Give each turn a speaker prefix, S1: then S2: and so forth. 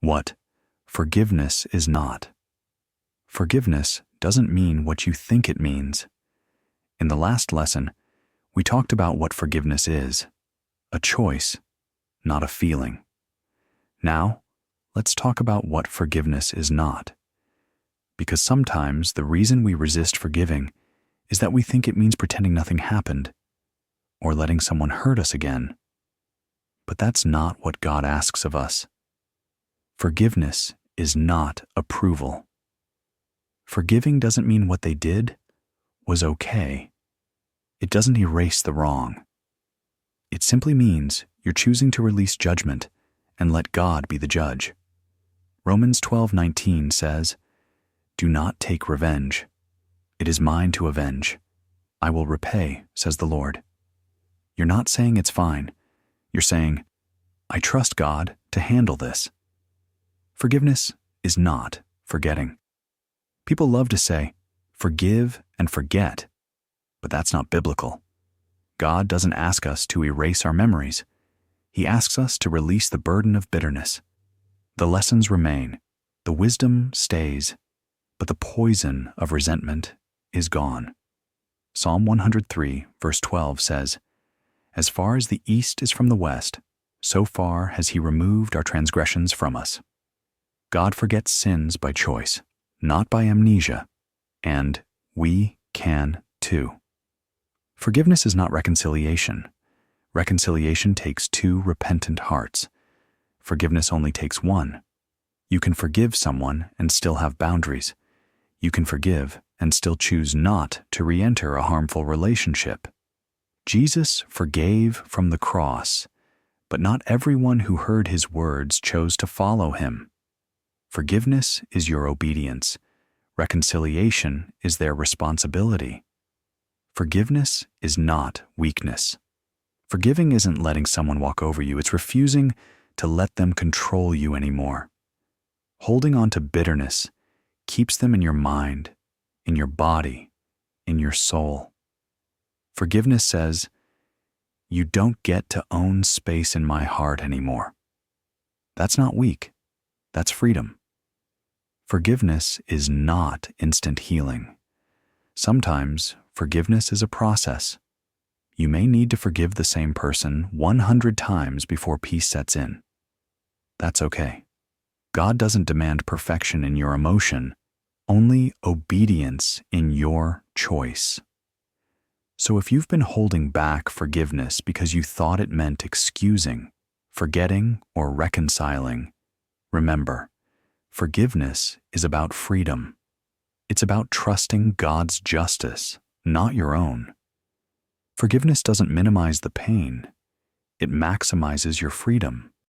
S1: What forgiveness is not. Forgiveness doesn't mean what you think it means. In the last lesson, we talked about what forgiveness is, a choice, not a feeling. Now, let's talk about what forgiveness is not. Because sometimes the reason we resist forgiving is that we think it means pretending nothing happened, or letting someone hurt us again. But that's not what God asks of us. Forgiveness is not approval. Forgiving doesn't mean what they did was okay. It doesn't erase the wrong. It simply means you're choosing to release judgment and let God be the judge. Romans 12:19 says, "Do not take revenge. It is mine to avenge. I will repay, says the Lord." You're not saying it's fine. You're saying, I trust God to handle this. Forgiveness is not forgetting. People love to say, forgive and forget, but that's not biblical. God doesn't ask us to erase our memories. He asks us to release the burden of bitterness. The lessons remain, the wisdom stays, but the poison of resentment is gone. Psalm 103, verse 12 says, "As far as the east is from the west, so far has he removed our transgressions from us." God forgets sins by choice, not by amnesia, and we can too. Forgiveness is not reconciliation. Reconciliation takes two repentant hearts. Forgiveness only takes one. You can forgive someone and still have boundaries. You can forgive and still choose not to re-enter a harmful relationship. Jesus forgave from the cross, but not everyone who heard his words chose to follow him. Forgiveness is your obedience. Reconciliation is their responsibility. Forgiveness is not weakness. Forgiving isn't letting someone walk over you. It's refusing to let them control you anymore. Holding on to bitterness keeps them in your mind, in your body, in your soul. Forgiveness says, you don't get to own space in my heart anymore. That's not weak. That's freedom. Forgiveness is not instant healing. Sometimes forgiveness is a process. You may need to forgive the same person 100 times before peace sets in. That's okay. God doesn't demand perfection in your emotion, only obedience in your choice. So if you've been holding back forgiveness because you thought it meant excusing, forgetting, or reconciling, remember, forgiveness is about freedom. It's about trusting God's justice, not your own. Forgiveness doesn't minimize the pain. It maximizes your freedom.